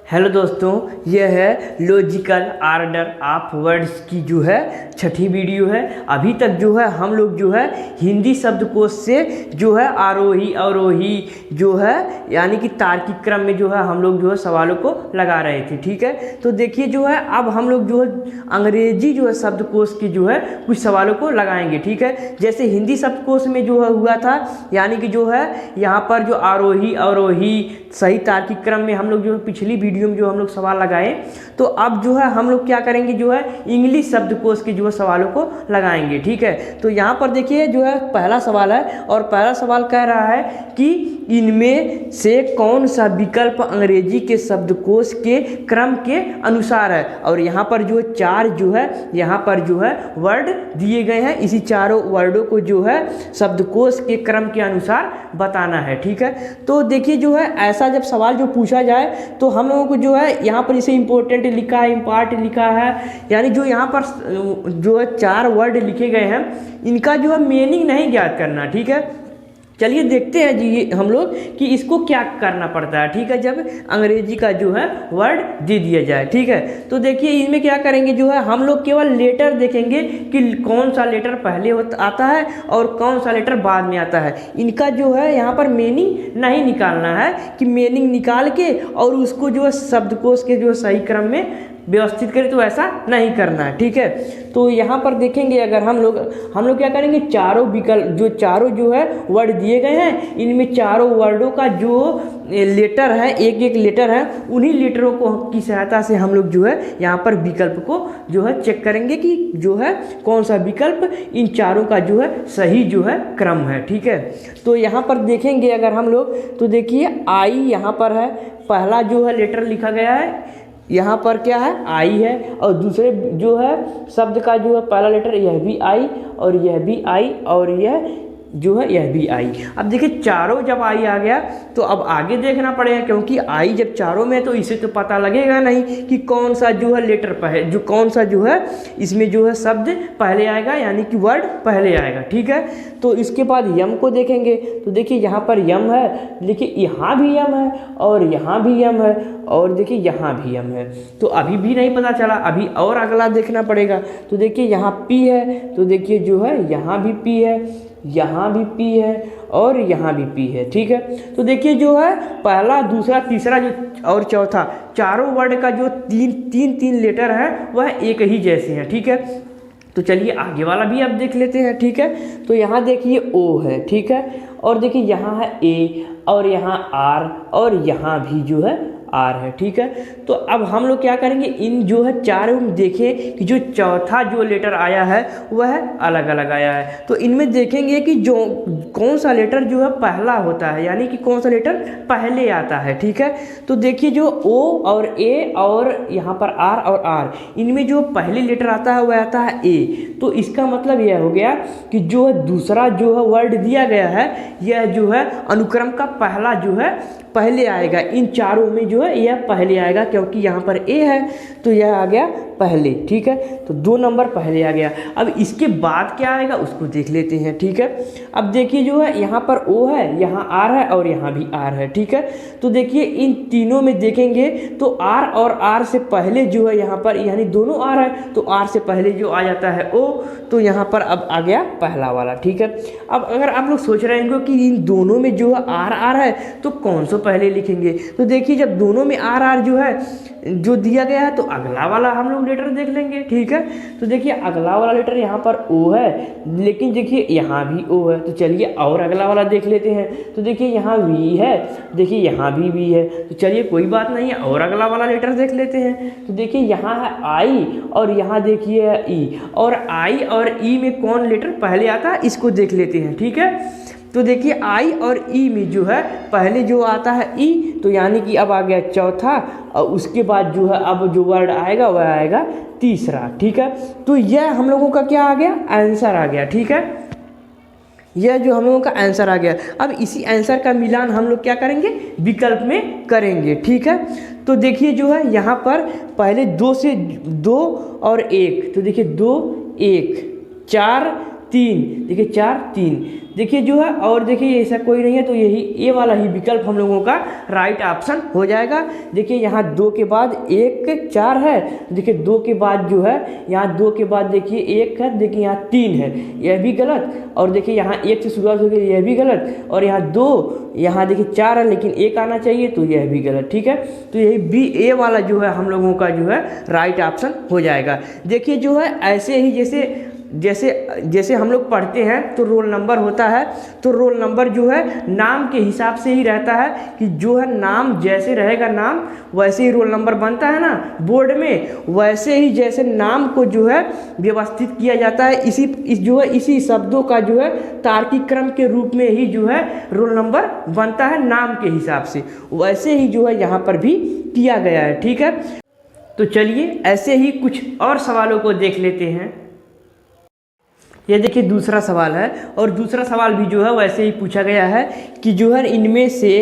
Hello दोस्तों, यह है लॉजिकल ऑर्डर ऑफ वर्ड्स की जो है छठी वीडियो है। अभी तक जो है हम लोग जो है हिंदी शब्दकोश से जो है आरोही अवरोही जो है यानी कि तार्किक क्रम में जो है हम लोग जो है सवालों को लगा रहे थे। ठीक है, तो देखिए जो है अब हम लोग जो है अंग्रेजी जो है शब्दकोश की जो है कुछ सवालों को लगाएंगे। ठीक है, जैसे हिंदी शब्दकोश में जो है हुआ था, यानी कि जो है यहाँ पर जो आरोही अवरोही सही तार्किक क्रम में हम लोग जो है पिछली वीडियो में जो हम लोग सवाल लगाए, तो अब जो है हम लोग क्या करेंगे जो है इंग्लिश शब्दकोश के जो है सवालों को लगाएंगे। ठीक है, तो यहाँ पर देखिए जो है पहला सवाल है और पहला सवाल कह रहा है कि इनमें से कौन सा विकल्प अंग्रेजी के शब्दकोश के क्रम के अनुसार है। और यहाँ पर जो चार जो है यहाँ पर जो है वर्ड दिए गए हैं, इसी चारों वर्डों को जो है शब्दकोश के क्रम के अनुसार बताना है। ठीक है, तो देखिए जो है ऐसा जब सवाल जो पूछा जाए तो हम लोगों को जो है यहाँ पर इसे इम्पोर्टेंट लिखा है, इम्पार्ट लिखा है, यानी जो यहाँ पर जो है चार वर्ड लिखे गए हैं इनका जो है मीनिंग नहीं ज्ञात करना। ठीक है, चलिए देखते हैं जी हम लोग कि इसको क्या करना पड़ता है। ठीक है, जब अंग्रेजी का जो है वर्ड दे दिया जाए। ठीक है, तो देखिए इनमें क्या करेंगे जो है हम लोग केवल लेटर देखेंगे कि कौन सा लेटर पहले आता है और कौन सा लेटर बाद में आता है। इनका जो है यहाँ पर मीनिंग नहीं निकालना है कि मीनिंग निकाल के और उसको जो है शब्दकोश के जो सही क्रम में व्यवस्थित करें, तो ऐसा नहीं करना है। ठीक है, तो यहाँ पर देखेंगे अगर हम लोग क्या करेंगे, चारों विकल्प जो चारों जो है वर्ड दिए गए हैं इनमें चारों वर्डों का जो लेटर है, एक एक लेटर है, उन्हीं लेटरों को की सहायता से हम लोग जो है यहाँ पर विकल्प को जो है चेक करेंगे कि जो है कौन सा विकल्प इन चारों का जो है सही जो है क्रम है। ठीक है, तो यहाँ पर देखेंगे अगर हम लोग तो देखिए आई यहाँ पर है, पहला जो है लेटर लिखा गया है यहाँ पर क्या है आई है, और दूसरे जो है शब्द का जो है पहला लेटर यह भी आई और यह भी आई और यह जो है यह भी आई। अब देखिए चारों जब आई आ गया तो अब आगे देखना पड़ेगा, क्योंकि आई जब चारों में तो इसे तो पता लगेगा नहीं कि कौन सा जो है लेटर पहले जो कौन सा जो है इसमें जो है शब्द पहले आएगा, यानी कि वर्ड पहले आएगा। ठीक है, तो इसके बाद यम को देखेंगे तो देखिए यहाँ पर यम है, देखिए यहाँ भी यम है और यहाँ भी यम है और देखिए यहाँ भी यम है। तो अभी भी नहीं पता चला, अभी और अगला देखना पड़ेगा। तो देखिए यहाँ पी है, तो देखिए जो है यहाँ भी पी है, यहाँ भी पी है और यहाँ भी पी है। ठीक है, तो देखिए जो है पहला दूसरा तीसरा जो और चौथा चारों वर्ड का जो तीन लेटर है वह एक ही जैसे हैं। ठीक है, तो चलिए आगे वाला भी अब देख लेते हैं। ठीक है, तो यहाँ देखिए ओ है। ठीक है, और देखिए यहाँ है ए और यहाँ आर और यहाँ भी जो है आर है। ठीक है, तो अब हम लोग क्या करेंगे, इन जो है चारों में देखें कि जो चौथा जो लेटर आया है वह अलग अलग आया है, तो इनमें देखेंगे कि जो कौन सा लेटर जो है पहला होता है, यानी कि कौन सा लेटर पहले आता है। ठीक है, तो देखिए जो ओ और ए और यहाँ पर आर और आर, इनमें जो पहले लेटर आता है वह आता है ए। तो इसका मतलब यह हो गया कि जो दूसरा जो है वर्ड दिया गया है यह जो है अनुक्रम का पहला जो है पहले आएगा, इन चारों में जो है यह पहले आएगा, क्योंकि यहाँ पर ए है तो यह आ गया पहले। ठीक है, तो 2 नंबर पहले आ गया। अब इसके बाद क्या आएगा उसको देख लेते हैं। ठीक है, अब देखिए जो है यहाँ पर ओ है, यहाँ आर है और यहाँ भी आर है। ठीक है, तो देखिए इन तीनों में देखेंगे तो आर और आर से पहले जो है यहाँ पर यानी दोनों आर है, तो आर से पहले जो आ जाता है ओ, तो यहाँ पर अब आ गया पहला वाला। ठीक है, अब अगर आप लोग सोच रहे होंगे कि इन दोनों में जो है आर आर है तो कौन सा पहले लिखेंगे, तो देखिए जब दोनों में आर आर जो है जो दिया गया है तो अगला वाला हम लोग लेटर देख लेंगे। ठीक है, तो देखिए अगला वाला लेटर यहाँ पर ओ है, लेकिन देखिए यहाँ भी ओ है, तो चलिए और अगला वाला देख लेते हैं। तो देखिए यहाँ वी है, देखिए यहाँ भी वी है, तो चलिए कोई बात नहीं है और अगला वाला लेटर देख लेते हैं। तो देखिए यहाँ है आई और यहाँ देखिए ई, और आई और ई में कौन लेटर पहले आता है इसको देख लेते हैं। ठीक है, तो देखिए आई और ई में जो है पहले जो आता है ई, तो यानी कि अब आ गया चौथा और उसके बाद जो है अब जो वर्ड आएगा वह आएगा तीसरा। ठीक है, तो यह हम लोगों का क्या आ गया, आंसर आ गया। ठीक है, यह जो हम लोगों का आंसर आ गया। अब इसी आंसर का मिलान हम लोग क्या करेंगे, विकल्प में करेंगे। ठीक है, तो देखिए जो है यहाँ पर पहले 2 से 2 और 1, तो देखिए 2 1 4 तीन, देखिए 4 3, देखिए जो है, और देखिए ऐसा कोई नहीं है तो यही ए वाला ही विकल्प हम लोगों का राइट ऑप्शन हो जाएगा। देखिए यहाँ 2 के बाद 1 4 है, देखिए 2 के बाद जो है यहाँ 2 के बाद देखिए 1 है, देखिए यहाँ 3 है, यह भी गलत, और देखिए यहाँ 1 से शुरुआत हो गई, यह भी गलत, और यहाँ 2, यहाँ देखिए 4 है लेकिन 1 आना चाहिए तो यह भी गलत। ठीक है, तो यही बी ए वाला जो है हम लोगों का जो है राइट ऑप्शन हो जाएगा। देखिए जो है ऐसे ही जैसे हम लोग पढ़ते हैं तो रोल नंबर होता है, तो रोल नंबर जो है नाम के हिसाब से ही रहता है कि जो है नाम जैसे रहेगा नाम वैसे ही रोल नंबर बनता है ना बोर्ड में, वैसे ही जैसे नाम को जो है व्यवस्थित किया जाता है इसी शब्दों का जो है तार्किक क्रम के रूप में ही जो है रोल नंबर बनता है नाम के हिसाब से, वैसे ही जो है यहाँ पर भी किया गया है। ठीक है, तो चलिए ऐसे ही कुछ और सवालों को देख लेते हैं। ये देखिए दूसरा सवाल है, और दूसरा सवाल भी जो है वैसे ही पूछा गया है कि जो है इनमें से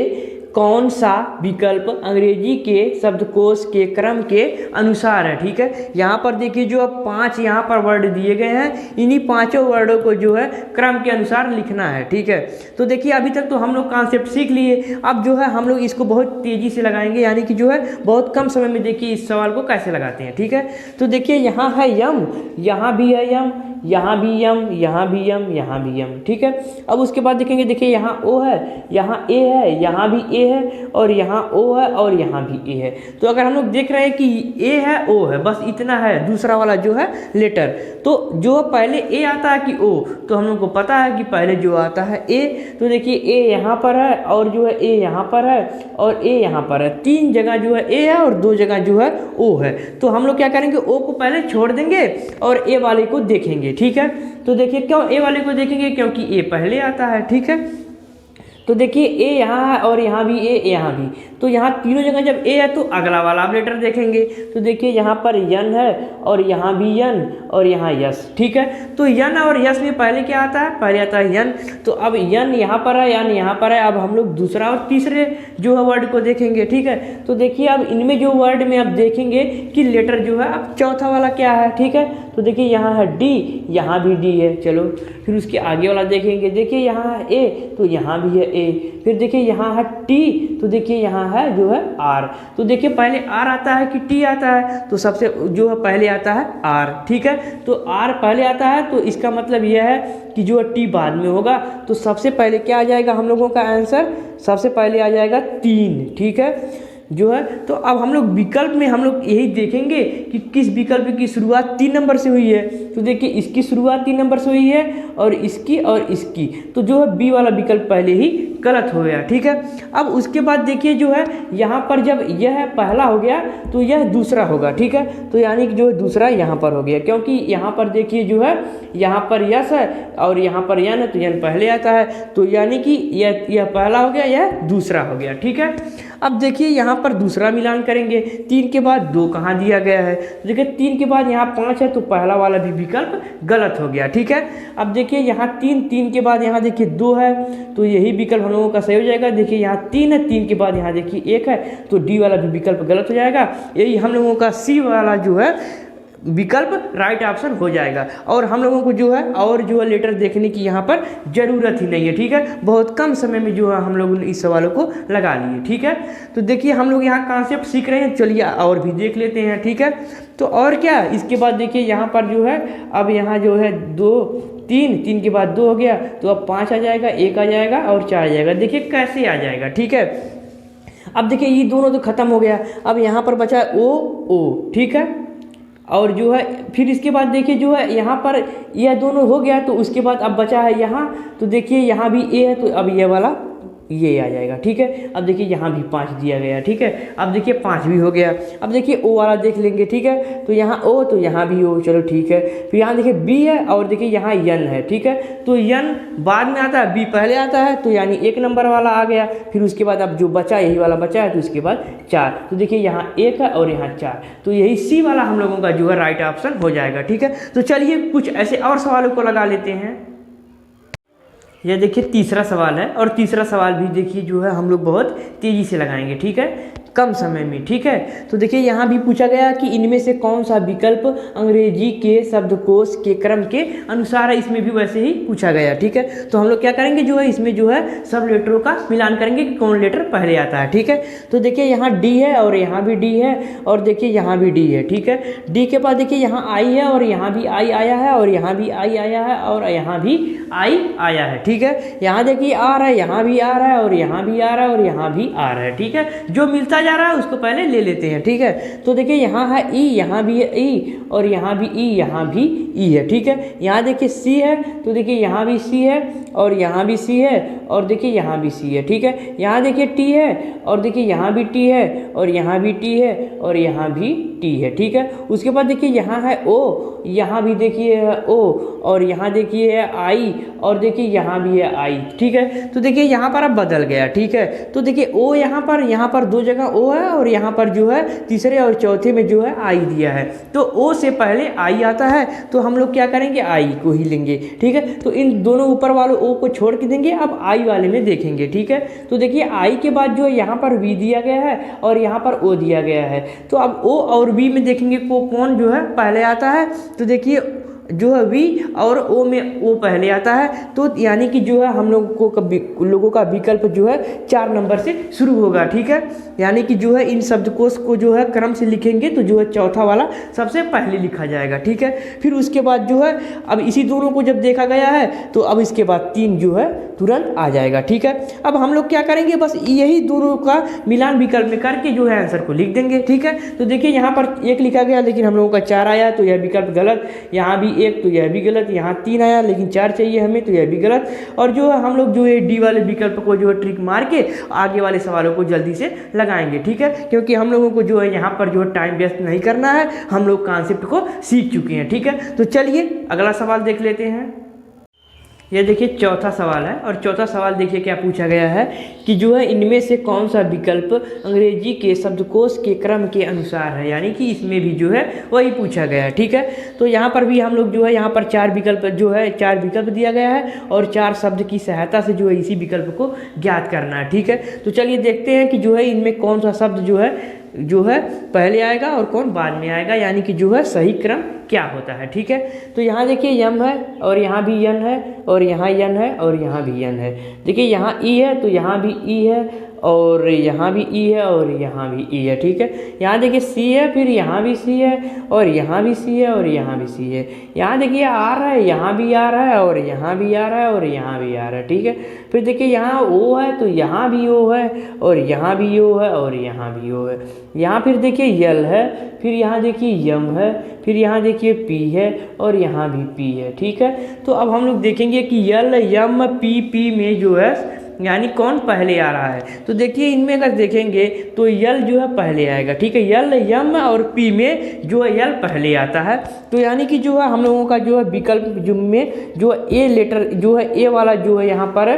कौन सा विकल्प अंग्रेजी के शब्दकोश के क्रम के अनुसार है। ठीक है, यहाँ पर देखिए जो 5 यहाँ पर वर्ड दिए गए हैं, इन्हीं 5 वर्डों को जो है क्रम के अनुसार लिखना है। ठीक है, तो देखिए अभी तक तो हम लोग कॉन्सेप्ट सीख लिए, अब जो है हम लोग इसको बहुत तेज़ी से लगाएंगे, यानी कि जो है बहुत कम समय में देखिए इस सवाल को कैसे लगाते हैं। ठीक है, तो देखिए यहाँ है यम, यहाँ भी है यम, यहाँ भी यम, यहाँ भी यम, यहाँ भी यम। ठीक है, अब उसके बाद देखेंगे, देखिए यहाँ ओ है, यहाँ ए है, यहाँ भी ए है, और यहाँ ओ है, और यहाँ भी ए है। तो अगर हम लोग देख रहे हैं कि ए है ओ है, बस इतना है दूसरा वाला जो है लेटर, तो जो पहले ए आता है कि ओ, तो हम लोग को पता है कि पहले जो आता है ए, तो देखिए ए यहाँ पर है, और जो है ए यहाँ पर है, और ए यहाँ पर है, 3 जगह जो है ए है और 2 जगह जो है ओ है। तो हम लोग क्या करेंगे, ओ को पहले छोड़ देंगे और ए वाले को देखेंगे। ठीक है, तो देखिए क्यों ए वाले को देखेंगे, क्योंकि ए पहले आता है। ठीक है, तो देखिए ए यहाँ है और यहाँ भी ए, यहाँ भी, तो यहाँ तीनों जगह जब ए है तो अगला वाला आप लेटर देखेंगे, तो देखिए यहाँ पर यन है, और यहाँ भी यन, और यहाँ यस। ठीक है, तो यन और यस में पहले क्या आता है, पहले आता है यन, तो अब यन यहाँ पर है, यन यहाँ पर है, अब हम लोग दूसरा और तीसरे जो है वर्ड को देखेंगे। ठीक है, तो देखिए अब इनमें जो वर्ड में आप देखेंगे कि लेटर जो है अब चौथा वाला क्या है। ठीक है, तो देखिए यहाँ है डी, यहाँ भी डी है, चलो फिर उसके आगे वाला देखेंगे, देखिए यहाँ है ए, तो यहाँ भी है ए, फिर देखिए यहाँ है टी, तो देखिए यहाँ है जो है आर, तो देखिए पहले आर आता है कि टी आता है, तो सबसे जो है पहले आता है आर। ठीक है, तो आर पहले आता है, तो इसका मतलब यह है कि जो है टी बाद में होगा, तो सबसे पहले क्या आ जाएगा हम लोगों का आंसर, सबसे पहले आ जाएगा 3। ठीक है जो है, तो अब हम लोग विकल्प में हम लोग यही देखेंगे कि किस विकल्प की शुरुआत 3 नंबर से हुई है, तो देखिए इसकी शुरुआत 3 नंबर से हुई है, और इसकी, तो जो है बी वाला विकल्प पहले ही गलत हो गया। ठीक है, अब उसके बाद देखिए जो है यहाँ पर जब यह पहला हो गया तो यह दूसरा होगा। ठीक है, तो यानी कि जो है दूसरा यहाँ पर हो गया, क्योंकि यहाँ पर देखिए जो है यहाँ पर यस है और यहाँ पर यन है, तो यन पहले आता है, तो यानी कि यह पहला हो गया, यह दूसरा हो गया। ठीक है, अब देखिए यहाँ पर दूसरा मिलान करेंगे, 3 के बाद 2 कहाँ दिया गया है, देखिए 3 के बाद यहाँ 5 है, तो पहला वाला भी विकल्प गलत हो गया। ठीक है, अब देखिए यहाँ 3 के बाद यहाँ देखिए 2 है, तो यही विकल्प हम लोगों का सही हो जाएगा। देखिए यहाँ 3 है, 3 के बाद यहाँ देखिए 1 है, तो डी वाला भी विकल्प गलत हो जाएगा। यही हम लोगों का सी वाला जो है विकल्प राइट ऑप्शन हो जाएगा, और हम लोगों को जो है और जो है लेटर देखने की यहाँ पर ज़रूरत ही नहीं है। ठीक है, बहुत कम समय में जो है हम लोगों ने इस सवालों को लगा लिए। ठीक है, तो देखिए हम लोग यहाँ कॉन्सेप्ट सीख रहे हैं, चलिए और भी देख लेते हैं। ठीक है, तो और क्या, इसके बाद देखिए यहाँ पर जो है अब यहाँ जो है 2 3 के बाद 2 हो गया, तो अब 5 आ जाएगा, 1 आ जाएगा और 4 आ जाएगा। देखिए कैसे आ जाएगा। ठीक है, अब देखिए ये दोनों तो खत्म हो गया, अब यहाँ पर बचा है ओ। ठीक है, और जो है फिर इसके बाद देखिए जो है यहाँ पर यह दोनों हो गया, तो उसके बाद अब बचा है यहाँ, तो देखिए यहाँ भी ए है, तो अब ये वाला ये आ जाएगा। ठीक है, अब देखिए यहाँ भी 5 दिया गया। ठीक है, अब देखिए 5 भी हो गया, अब देखिए ओ वाला देख लेंगे। ठीक है, तो यहाँ ओ, तो यहाँ भी ओ, चलो ठीक है, फिर यहाँ देखिए बी है, और देखिए यहाँ यन है। ठीक है, तो यन बाद में आता है, बी पहले आता है, तो यानी 1 नंबर वाला आ गया। फिर उसके बाद अब जो बचा यही वाला बचा है, तो उसके बाद 4, तो देखिए यहाँ 1 है और यहाँ 4, तो यही सी वाला हम लोगों का जो है राइट ऑप्शन हो जाएगा। ठीक है, तो चलिए कुछ ऐसे और सवालों को लगा लेते हैं। यह देखिए तीसरा सवाल है, और तीसरा सवाल भी देखिए जो है हम लोग बहुत तेज़ी से लगाएंगे, ठीक है, कम समय में, ठीक है। तो देखिए यहाँ भी पूछा गया कि इनमें से कौन सा विकल्प अंग्रेजी के शब्दकोश के क्रम के अनुसार है, इसमें भी वैसे ही पूछा गया, ठीक है। तो हम लोग क्या करेंगे जो है इसमें जो है सब लेटरों का मिलान करेंगे कि कौन लेटर पहले आता है, ठीक है। तो देखिए यहाँ डी है और यहाँ भी डी है, और देखिए यहाँ भी डी है, ठीक है। डी के बाद देखिए यहाँ आई है और यहाँ भी आई आया है, और यहाँ भी आई आया है, और यहाँ भी आई आया है, ठीक है। यहाँ देखिए आर है, यहाँ भी आर है, और यहाँ भी आर है, और यहाँ भी आर है, ठीक है। जो मिलता जा रहा है उसको पहले ले लेते हैं, ठीक है। तो देखिए यहाँ है ई, यहाँ भी है ई, और यहाँ भी ई, यहाँ भी ई है, ठीक है। यहाँ देखिए सी है, तो देखिए यहाँ भी सी है, और यहाँ भी सी है, और देखिए यहाँ भी सी है, ठीक है। यहाँ देखिए टी है, और देखिए यहाँ भी टी है, और यहाँ भी टी है, और यहाँ भी टी है, ठीक है। उसके बाद देखिए यहाँ है ओ, यहाँ भी देखिए है ओ, और यहाँ देखिए है आई, और देखिए यहाँ भी है आई, ठीक है। तो देखिए यहाँ पर अब बदल गया, ठीक है। तो देखिए ओ यहाँ पर दो जगह ओ है, और यहाँ पर जो है तीसरे और चौथे में जो है आई दिया है। तो ओ से पहले आई आता है, तो हम लोग क्या करेंगे आई को ही लेंगे, ठीक है। तो इन दोनों ऊपर वाले ओ को छोड़ के देंगे, अब आई वाले में देखेंगे, ठीक है। तो देखिए आई के बाद जो है यहाँ पर वी दिया गया है, और यहाँ पर ओ दिया गया है। तो अब ओ और वी में देखेंगे को कौन जो है पहले आता है। तो देखिए जो है वी और ओ में ओ पहले आता है, तो यानी कि जो है हम लोगों का विकल्प जो है 4 नंबर से शुरू होगा, ठीक है। यानी कि जो है इन शब्दकोश को जो है क्रम से लिखेंगे तो जो है चौथा वाला सबसे पहले लिखा जाएगा, ठीक है। फिर उसके बाद जो है अब इसी दोनों को जब देखा गया है तो अब इसके बाद 3 जो है तुरंत आ जाएगा, ठीक है। अब हम लोग क्या करेंगे, बस यही दोनों का मिलान विकल्प में करके जो है आंसर को लिख देंगे, ठीक है। तो देखिए यहाँ पर 1 लिखा गया, लेकिन हम लोगों का 4 आया, तो यह विकल्प गलत। यहाँ भी 1, तो यह भी गलत। यहाँ 3 आया, लेकिन 4 चाहिए हमें, तो यह भी गलत। और जो है हम लोग जो है डी वाले विकल्प को जो है ट्रिक मार के आगे वाले सवालों को जल्दी से लगाएंगे, ठीक है। क्योंकि हम लोगों को जो है यहाँ पर जो है टाइम वेस्ट नहीं करना है, हम लोग कॉन्सेप्ट को सीख चुके हैं, ठीक है। तो चलिए अगला सवाल देख लेते हैं। ये देखिए चौथा सवाल है, और चौथा सवाल देखिए क्या पूछा गया है कि जो है इनमें से कौन सा विकल्प अंग्रेजी के शब्दकोश के क्रम के अनुसार है, यानी कि इसमें भी जो है वही पूछा गया है, ठीक है। तो यहाँ पर भी हम लोग जो है यहाँ पर 4 विकल्प जो है 4 विकल्प दिया गया है, और 4 शब्द की सहायता से जो है इसी विकल्प को ज्ञात करना है, ठीक है। तो चलिए देखते हैं कि जो है इनमें कौन सा शब्द जो है पहले आएगा और कौन बाद में आएगा, यानी कि जो है सही क्रम क्या होता है, ठीक है। तो यहाँ देखिए यम है, और यहाँ भी यन है, और यहाँ यन है, और यहाँ भी यन है। देखिए यहाँ ई है, तो यहाँ भी ई है, और यहाँ भी ई है, और यहाँ भी ई है, ठीक है। यहाँ देखिए सी है, फिर यहाँ भी सी है, और यहाँ भी सी है, और यहाँ भी सी है। यहाँ देखिए आर है, यहाँ भी आर है, और यहाँ भी आर है, और यहाँ भी आर है, ठीक है। फिर देखिए यहाँ ओ है, तो यहाँ भी ओ है, और यहाँ भी ओ है, और यहाँ भी ओ है। यहाँ फिर देखिए यल है, फिर यहाँ देखिए यम है, फिर यहाँ देखिए पी है, और यहाँ भी पी है, ठीक है। तो अब हम लोग देखेंगे कि यल यम पी में जो है यानी कौन पहले आ रहा है। तो देखिए इनमें अगर देखेंगे तो यल जो है पहले आएगा, ठीक है। यल यम और पी में जो है यल पहले आता है, तो यानी कि जो है हम लोगों का जो है विकल्प जो में जो ए लेटर जो है ए वाला जो है यहाँ पर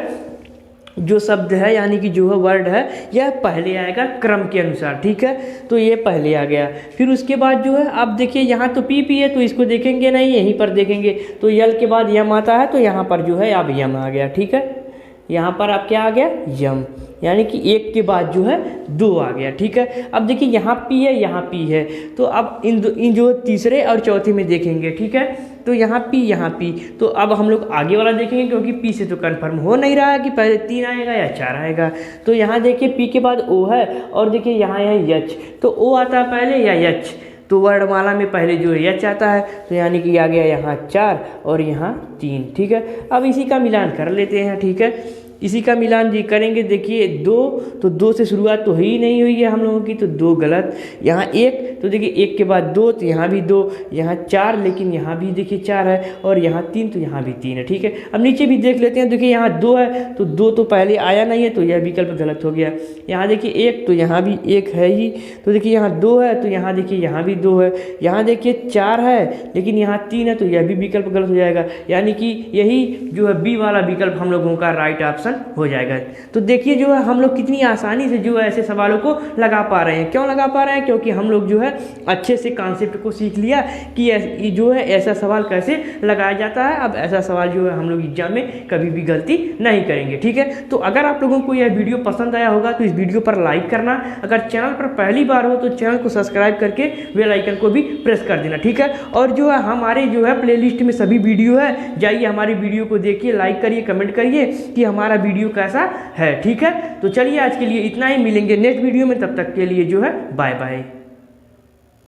जो शब्द है यानी कि जो है वर्ड है यह पहले आएगा क्रम के अनुसार, ठीक है। तो ये पहले आ गया। फिर उसके बाद जो है अब देखिए यहाँ तो पी है, तो इसको देखेंगे नहीं, यहीं पर देखेंगे। तो यल के बाद यम आता है, तो यहाँ पर जो है अब यम आ गया, ठीक है। यहाँ पर अब क्या आ गया यम, यानी कि 1 के बाद जो है 2 आ गया, ठीक है। अब देखिए यहाँ पी है, यहाँ पी है, तो अब इन जो तीसरे और चौथे में देखेंगे, ठीक है। तो यहाँ पी, तो अब हम लोग आगे वाला देखेंगे, क्योंकि पी से तो कंफर्म हो नहीं रहा है कि पहले 3 आएगा या 4 आएगा। तो यहाँ देखिए पी के बाद ओ है, और देखिए यहाँ है यच, तो ओ आता है पहले या यच, तो वर्णमाला में पहले जो यच आता है, तो यानी कि आ गया यहाँ 4 और यहाँ 3, ठीक है। अब इसी का मिलान कर लेते हैं, ठीक है। इसी का मिलान जी करेंगे। देखिए 2, तो 2 से शुरुआत तो ही नहीं हुई है हम लोगों की, तो 2 गलत। यहाँ 1, तो देखिए 1 के बाद 2, तो यहाँ भी 2, यहाँ 4, लेकिन यहाँ भी देखिए 4 है, और यहाँ 3, तो यहाँ भी 3 है, ठीक है। अब नीचे भी देख लेते हैं। देखिए यहाँ 2 है, तो 2 तो पहले आया नहीं है, तो यह विकल्प गलत हो गया। यहाँ देखिए 1, तो यहाँ भी 1 है ही, तो देखिए यहाँ 2 है, तो यहाँ देखिए यहाँ भी 2 है। यहाँ देखिए 4 है, लेकिन यहाँ 3 है, तो यह भी विकल्प गलत हो जाएगा। यानी कि यही जो है बी वाला विकल्प हम लोगों का राइट ऑप्शन आसान हो जाएगा। तो देखिए जो है हम लोग कितनी आसानी से जो है ऐसे सवालों को लगा पा रहे हैं। क्यों लगा पा रहे हैं? क्योंकि हम लोग जो है अच्छे से कॉन्सेप्ट को सीख लिया कि जो है ऐसा सवाल कैसे लगाया जाता है। अब ऐसा सवाल जो है हम लोग एग्जाम में कभी भी गलती नहीं करेंगे। ठीक है, तो अगर आप लोगों को यह वीडियो पसंद आया होगा तो इस वीडियो पर लाइक करना, अगर चैनल पर पहली बार हो तो चैनल को सब्सक्राइब करके बेल आइकन को भी प्रेस कर देना। ठीक है, और जो है हमारे जो है प्लेलिस्ट में सभी वीडियो है, जाइए हमारी वीडियो को देखिए, लाइक करिए, कमेंट करिए कि हमारा वीडियो कैसा है। ठीक है, तो चलिए आज के लिए इतना ही, मिलेंगे नेक्स्ट वीडियो में, तब तक के लिए जो है बाय बाय।